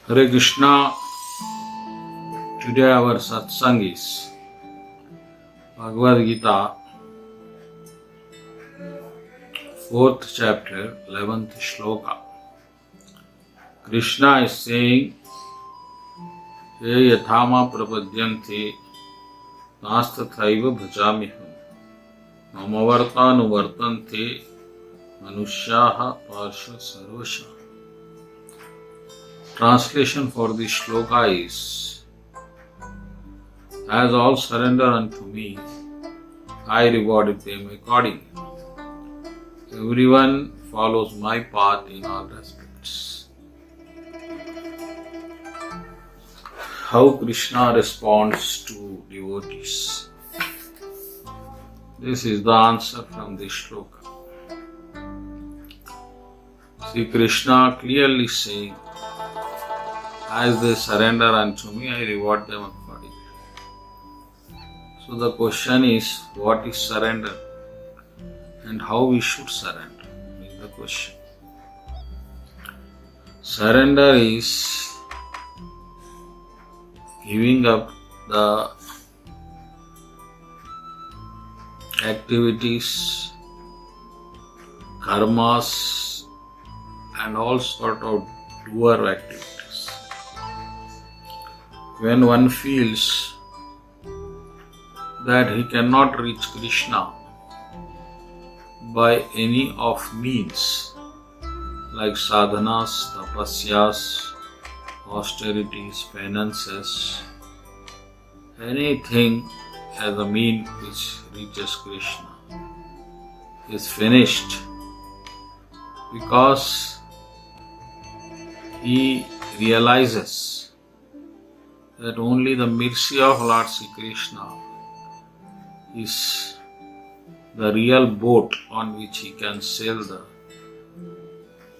Hare Krishna. Today our satsang is Bhagavad Gita, 4th chapter, 11th shloka. Krishna is saying, Ye yathama prapadyanti nastathaiva bhajamiham mamavartanuvartanti manushyaha parsha sarvasha. Translation for this shloka is, as all surrender unto me, I rewarded them accordingly. Everyone follows my path in all respects. How Krishna responds to devotees. This is the answer from this shloka. See, Krishna clearly saying, as they surrender unto me, I reward them accordingly. So the question is, what is surrender? And how we should surrender is the question. Surrender is giving up the activities, karmas, and all sort of doer activities. When one feels that he cannot reach Krishna by any of means, like sadhanas, tapasyas, austerities, penances, anything as a mean which reaches Krishna is finished, because he realizes that only the mercy of Lord Sri Krishna is the real boat on which he can sail the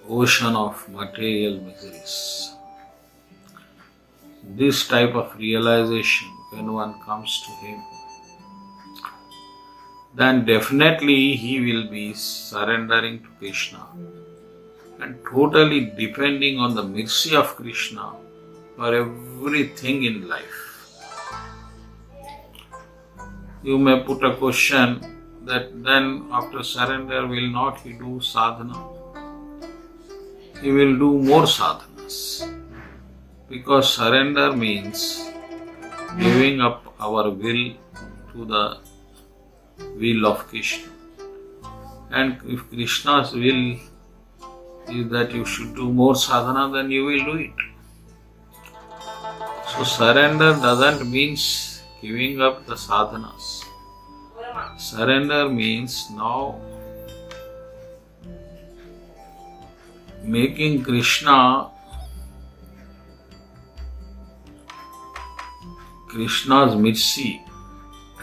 ocean of material miseries. This type of realization, when one comes to him, then definitely he will be surrendering to Krishna and totally depending on the mercy of Krishna for everything in life. You may put a question that then after surrender will not he do sadhana? He will do more sadhanas, because surrender means giving up our will to the will of Krishna. And if Krishna's will is that you should do more sadhana, then you will do it. So surrender doesn't mean giving up the sadhanas. Surrender means now making Krishna's mercy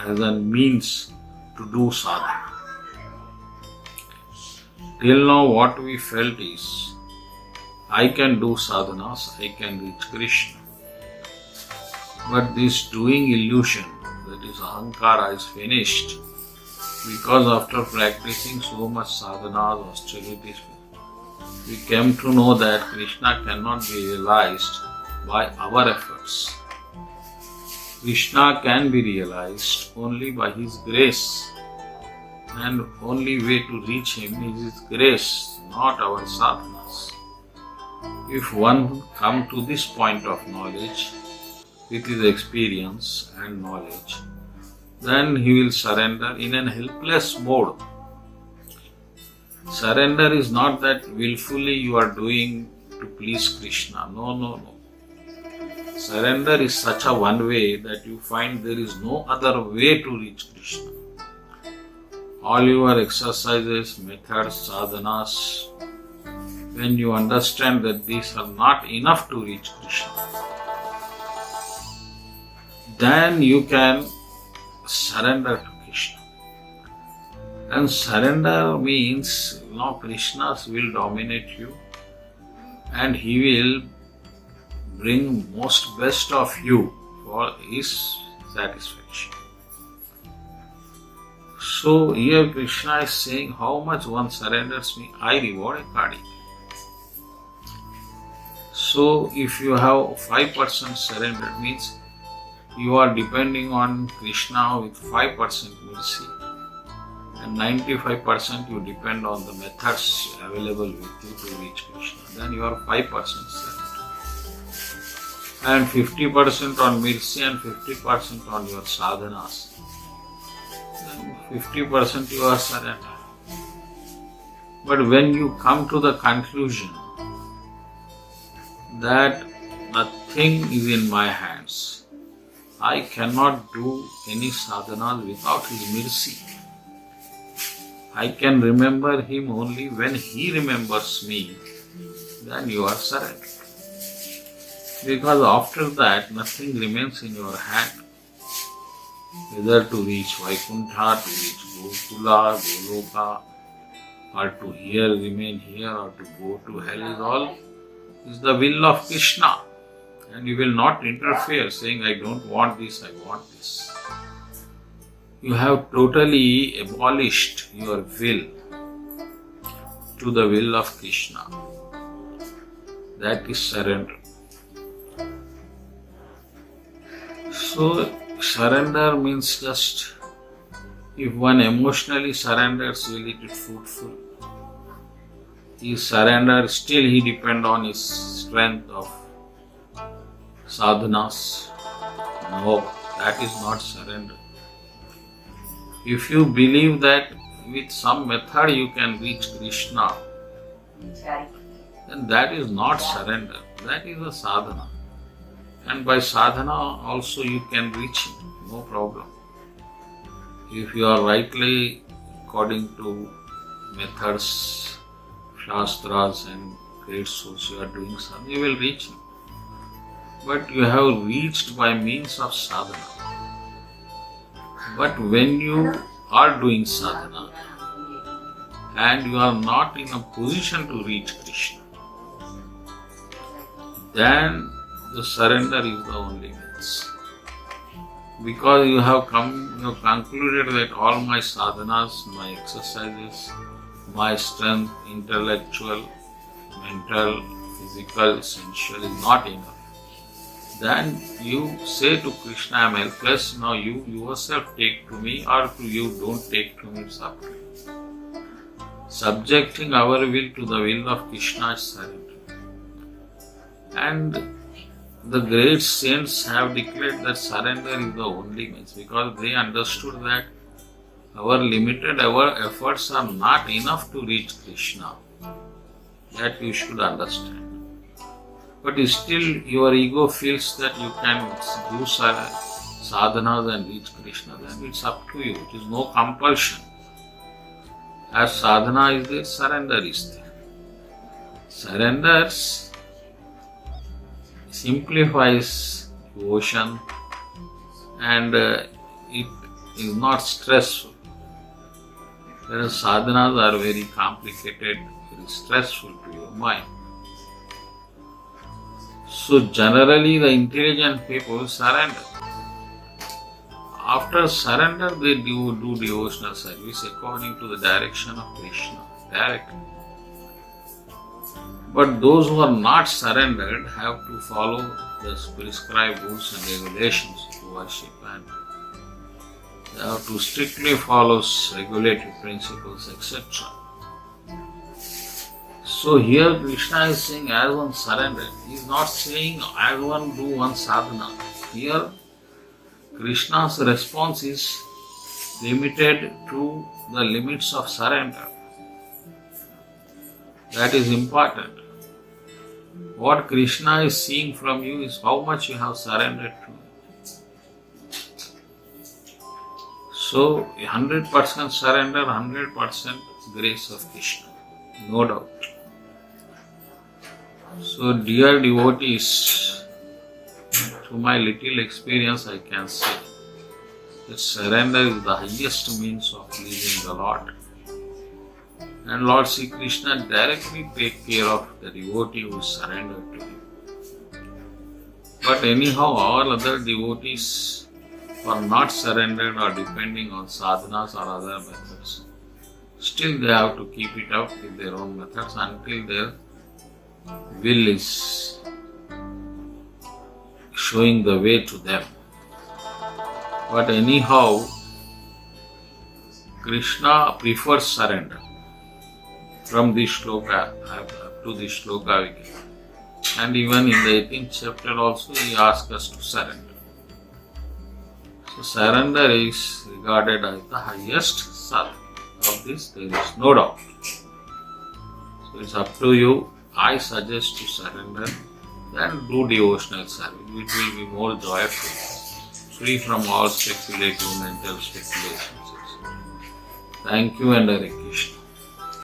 as a means to do sadhana. Till now what we felt is, I can do sadhanas, I can reach Krishna. But this doing illusion, that is ahankara, is finished, because after practicing so much sadhanas, austerities, we came to know that Krishna cannot be realized by our efforts. Krishna can be realized only by His grace, and only way to reach Him is His grace, not our sadhanas. If one come to this point of knowledge, with his experience and knowledge, then he will surrender in an helpless mode. Surrender is not that willfully you are doing to please Krishna. No. Surrender is such a one way that you find there is no other way to reach Krishna. All your exercises, methods, sadhanas, when you understand that these are not enough to reach Krishna, then you can surrender to Krishna. And surrender means now Krishna's will dominate you, and he will bring most best of you for his satisfaction. So here Krishna is saying, how much one surrenders me, I reward accordingly. So if you have 5% surrender, means you are depending on Krishna with 5% mercy, and 95% you depend on the methods available with you to reach Krishna. Then you are 5% surrender. And 50% on mercy and 50% on your sadhanas. Then 50% you are surrender. But when you come to the conclusion that nothing is in my hands, I cannot do any sadhana without His mercy. I can remember Him only when He remembers me, then you are surrendered. Because after that, nothing remains in your hand. Whether to reach Vaikuntha, to reach Gokula, Goloka, or to here remain here, or to go to hell is the will of Krishna. And you will not interfere saying, I don't want this, I want this. You have totally abolished your will to the will of Krishna. That is surrender. So, surrender means just, if one emotionally surrenders, will it be fruitful? He surrenders, still he depends on his strength of sadhanas. No, that is not surrender. If you believe that with some method you can reach Krishna, then that is not surrender, that is a sadhana. And by sadhana also you can reach Him, no problem. If you are rightly according to methods, shastras and great souls, you are doing something, you will reach Him. But you have reached by means of sadhana. But when you are doing sadhana and you are not in a position to reach Krishna, then the surrender is the only means. Because you have concluded that all my sadhanas, my exercises, my strength, intellectual, mental, physical, sensual is not enough. Then you say to Krishna, I am helpless, now you yourself take to me, or you don't take to me, it's up to you. Subjecting our will to the will of Krishna is surrender. And the great saints have declared that surrender is the only means, because they understood that our limited efforts are not enough to reach Krishna. That you should understand. But still your ego feels that you can do sadhanas and reach Krishna, then it's up to you. It is no compulsion. As sadhana is there, surrender is there. Surrender simplifies devotion and it is not stressful. Whereas sadhanas are very complicated, very stressful to your mind. So generally the intelligent people surrender. After surrender they do devotional service according to the direction of Krishna, directly. But those who are not surrendered have to follow the prescribed rules and regulations to worship, and they have to strictly follow regulatory principles, etc. So here Krishna is saying as one surrendered. He is not saying as one do one sadhana. Here Krishna's response is limited to the limits of surrender. That is important. What Krishna is seeing from you is how much you have surrendered to Him. So 100% surrender, 100% grace of Krishna, no doubt. So dear devotees, through my little experience I can say that surrender is the highest means of pleasing the Lord. And Lord Sri Krishna directly take care of the devotee who is surrendered to Him. But anyhow, all other devotees who are not surrendered or depending on sadhanas or other methods, still they have to keep it up with their own methods until their will is showing the way to them. But anyhow, Krishna prefers surrender. From this shloka, up to this shloka we get. And even in the 18th chapter also he asks us to surrender. So surrender is regarded as the highest sadhana. Of this there is no doubt. So it's up to you. I suggest to surrender, then do devotional service. It will be more joyful, free from all speculative mental speculations. Thank you and Hare Krishna.